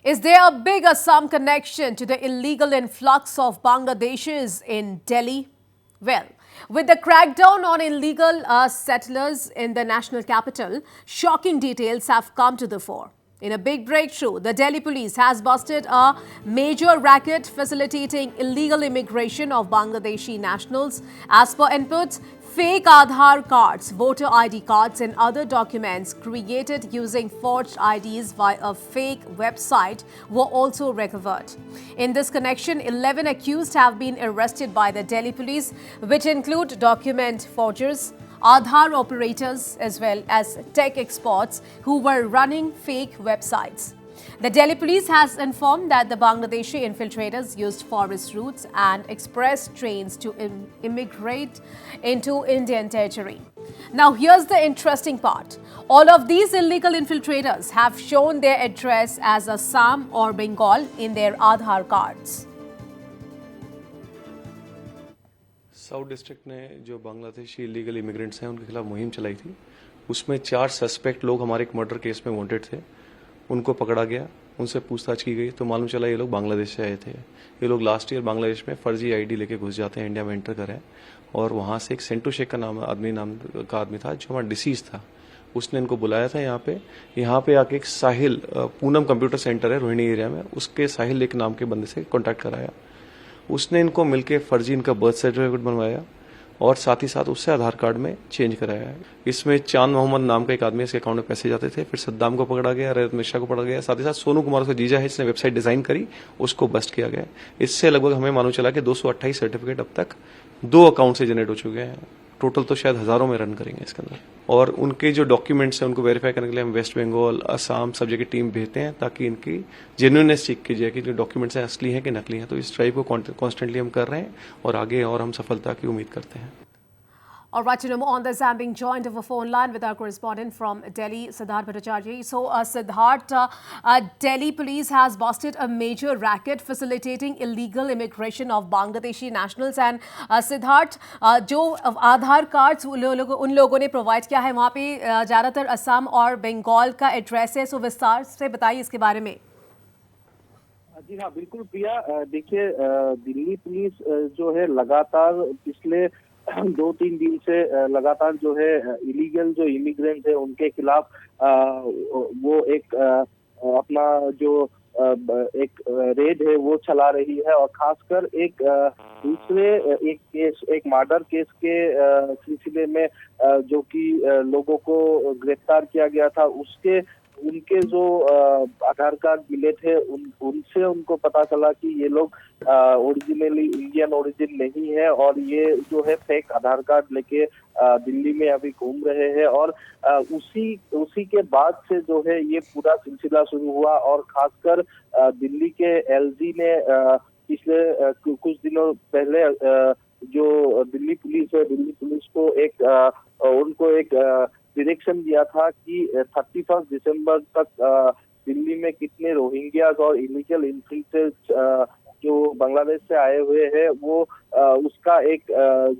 Is there a big Assam connection to the illegal influx of Bangladeshis in Delhi? Well, with the crackdown on illegal settlers in the national capital, shocking details have come to the fore. In a big breakthrough, the Delhi police has busted a major racket facilitating illegal immigration of Bangladeshi nationals. As per inputs, fake Aadhaar cards, voter ID cards and other documents created using forged IDs via a fake website were also recovered. In this connection, 11 accused have been arrested by the Delhi police, which include document forgers, Aadhaar operators as well as tech experts who were running fake websites. The Delhi police has informed that the Bangladeshi infiltrators used forest routes and express trains to immigrate into Indian territory. Now, here's the interesting part. All of these illegal infiltrators have shown their address as Assam or Bengal in their Aadhaar cards. South district ने जो Bangladeshi illegal immigrants हैं उनके खिलाफ मुहिम चलाई थी। उसमें 4 suspect लोग हमारे एक मर्डर केस में वांटेड थे। उनको पकड़ा गया, उनसे पूछताछ की गई तो मालूम चला ये लोग बांग्लादेश से आए थे। ये लोग लास्ट ईयर बांग्लादेश में फर्जी आईडी लेके घुस जाते हैं, इंडिया में एंटर करें और वहां से एक सेंटू शेख का नाम आदमी था जो हमारा डिसीज था। उसने इनको बुलाया था यहाँ पे आके एक साहिल पूनम कंप्यूटर सेंटर है रोहिणी एरिया में, उसके साहिल एक नाम के बंदे से कॉन्टैक्ट कराया। उसने इनको मिलके फर्जी इनका बर्थ सर्टिफिकेट बनवाया और साथ ही साथ उससे आधार कार्ड में चेंज कराया है। इसमें चांद मोहम्मद नाम का एक आदमी इसके अकाउंट में पैसे जाते थे। फिर सद्दाम को पकड़ा गया, रजत मिश्रा को पकड़ा गया, साथ ही साथ सोनू कुमार उसका जीजा है, इसने वेबसाइट डिजाइन करी, उसको बस्ट किया गया। इससे लगभग हमें मालूम चला कि 228 सर्टिफिकेट अब तक 2 अकाउंट से जनरेट हो चुके हैं। टोटल तो शायद हजारों में रन करेंगे इसके अंदर। और उनके जो डॉक्यूमेंट्स हैं उनको वेरीफाई करने के लिए हम वेस्ट बंगाल, असम सब जगह टीम भेजते हैं ताकि इनकी जेन्युइननेस चेक की जाए कि जो डॉक्यूमेंट्स हैं असली हैं कि नकली हैं। तो इस ड्राइव को कॉन्स्टेंटली हम कर रहे हैं और आगे और हम सफलता की उम्मीद करते हैं। All right, to know more on this, I'm being joined over phone line with our correspondent from Delhi, Siddharth Bhattacharya. So, Siddharth, Delhi police has busted a major racket facilitating illegal immigration of Bangladeshi nationals. And Siddharth, जो आधार cards उन लोगों ने provide किया है वहाँ पे ज़्यादातर असम और बंगाल का एड्रेस है। सो विस्तार से बताइए इसके बारे में। जी हाँ, बिल्कुल प्रिया। देखिए, दिल्ली पुलिस जो है लगातार पिछले 2-3 दिन से लगातार जो है इलीगल जो इमिग्रेंट है उनके खिलाफ वो एक अपना जो एक रेड है वो चला रही है। और खासकर एक दूसरे एक मर्डर केस के सिलसिले में जो कि लोगों को गिरफ्तार किया गया था, उनके जो आधार कार्ड मिले थे उनसे उनको पता चला कि ये लोग ओरिजिनली इंडियन ओरिजिन नहीं है और ये जो है फेक आधार कार्ड लेके दिल्ली में अभी घूम रहे हैं। और उसी के बाद से जो है ये पूरा सिलसिला शुरू हुआ। और खासकर दिल्ली के एलजी ने पिछले कुछ दिनों पहले जो दिल्ली पुलिस है, दिल्ली पुलिस को उनको एक डायरेक्शन दिया था कि 31 दिसंबर तक दिल्ली में कितने रोहिंग्याज और इलीगल इन्फिल्ट्रेट्स जो बांग्लादेश से आए हुए हैं वो उसका एक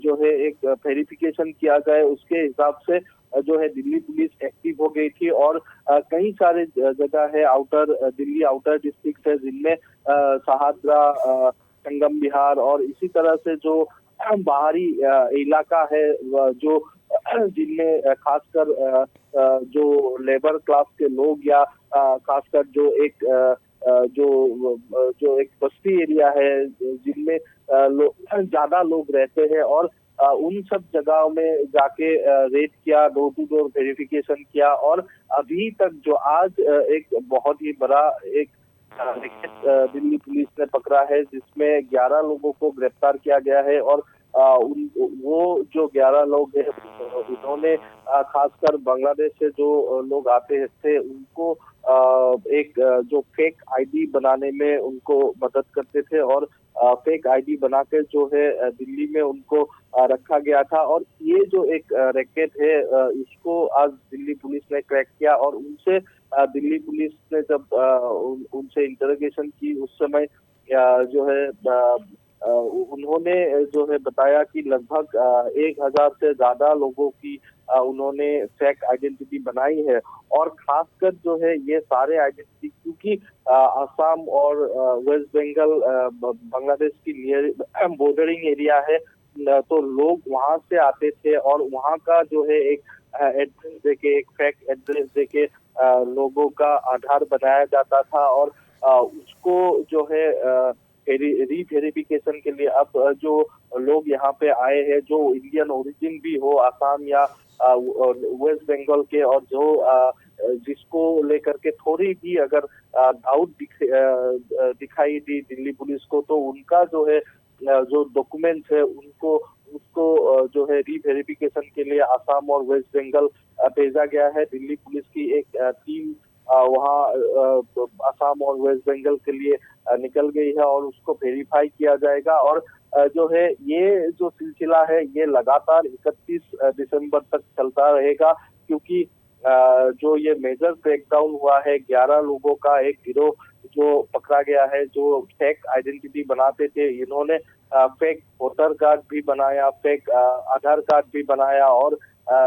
जो है एक वेरिफिकेशन किया जाए। उसके हिसाब से जो है दिल्ली पुलिस एक्टिव हो गई थी। और कई सारे जगह है दिल्ली आउटर डिस्ट्रिक्ट है जिनमें सहादरा, संगम विहार और इसी तरह से जो बाहरी इलाका है जो जिनमें खासकर जो लेबर क्लास के लोग या खासकर जो एक बस्ती एरिया है जिनमें ज्यादा लोग रहते हैं। और उन सब जगहों में जाके रेड किया, डोर टू डोर वेरिफिकेशन किया। और अभी तक जो आज एक बहुत ही बड़ा एक दिल्ली पुलिस ने पकड़ा है जिसमें 11 लोगों को गिरफ्तार किया गया है। और वो जो 11 लोग हैं उन्होंने खासकर बांग्लादेश से जो लोग आते थे उनको एक जो फेक आईडी बनाने में उनको मदद करते थे और फेक आईडी बनाकर जो है दिल्ली में उनको रखा गया था। और ये जो एक रैकेट है इसको आज दिल्ली पुलिस ने क्रैक किया। और उनसे दिल्ली पुलिस ने जब उनसे इंटरोगेशन की उस समय जो है उन्होंने जो है बताया कि लगभग 1000 से ज्यादा लोगों की उन्होंने फेक आइडेंटिटी बनाई है। और खासकर जो है ये सारे आइडेंटिटी, क्योंकि असम और वेस्ट बंगाल बांग्लादेश की नियर बॉर्डरिंग एरिया है, तो लोग वहां से आते थे और वहां का जो है एक एड्रेस देके, एक फेक एड्रेस देके लोगों का आधार बनाया जाता था। और उसको जो है रीवेरिफिकेशन के लिए अब जो लोग यहाँ पे आए हैं, जो इंडियन ओरिजिन भी हो, असम या वेस्ट बंगाल के, और जो जिसको लेकर के थोड़ी भी अगर डाउट दिखाई दी दिल्ली पुलिस को, तो उनका जो है जो डॉक्यूमेंट्स है उनको उसको जो है रीवेरिफिकेशन के लिए असम और वेस्ट बंगाल भेजा गया है। दिल्ली पुलिस की एक टीम वहाँ असम और वेस्ट बंगाल के लिए निकल गई है और उसको वेरीफाई किया जाएगा। और जो है ये जो सिलसिला है ये लगातार 31 दिसंबर तक चलता रहेगा, क्योंकि जो ये मेजर क्रैकडाउन हुआ है, 11 लोगों का एक गिरोह जो पकड़ा गया है, जो फेक आइडेंटिटी बनाते थे। इन्होंने फेक वोटर कार्ड भी बनाया, फेक आधार कार्ड भी बनाया, और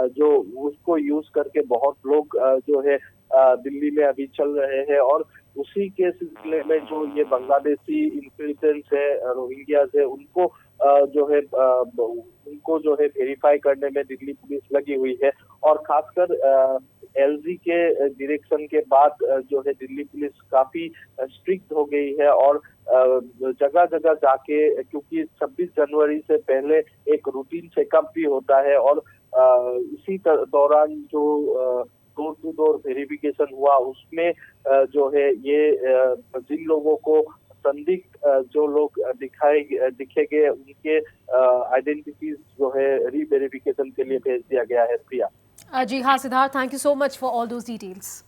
जो उसको यूज करके बहुत लोग जो है दिल्ली में अभी चल रहे हैं। और उसी के सिलसिले में जो ये बांग्लादेशी इंटेलिजेंस है, रोहिंग्यास है, उनको जो है उनको जो है वेरीफाई करने में दिल्ली पुलिस लगी हुई है। और खासकर एलजी के डायरेक्शन के बाद जो है दिल्ली पुलिस काफी स्ट्रिक्ट हो गई है और जगह जगह जाके, क्योंकि 26 जनवरी से पहले एक रूटीन चेकअप भी होता है, और इसी दौरान जो डोर टू डोर वेरिफिकेशन हुआ, उसमें जो है ये जिन लोगों को संदिग्ध जो लोग दिखेंगे उनके आइडेंटिटीज जो है रीवेरिफिकेशन के लिए भेज दिया गया है। प्रिया जी हाँ Siddharth, thank you so much for all those details.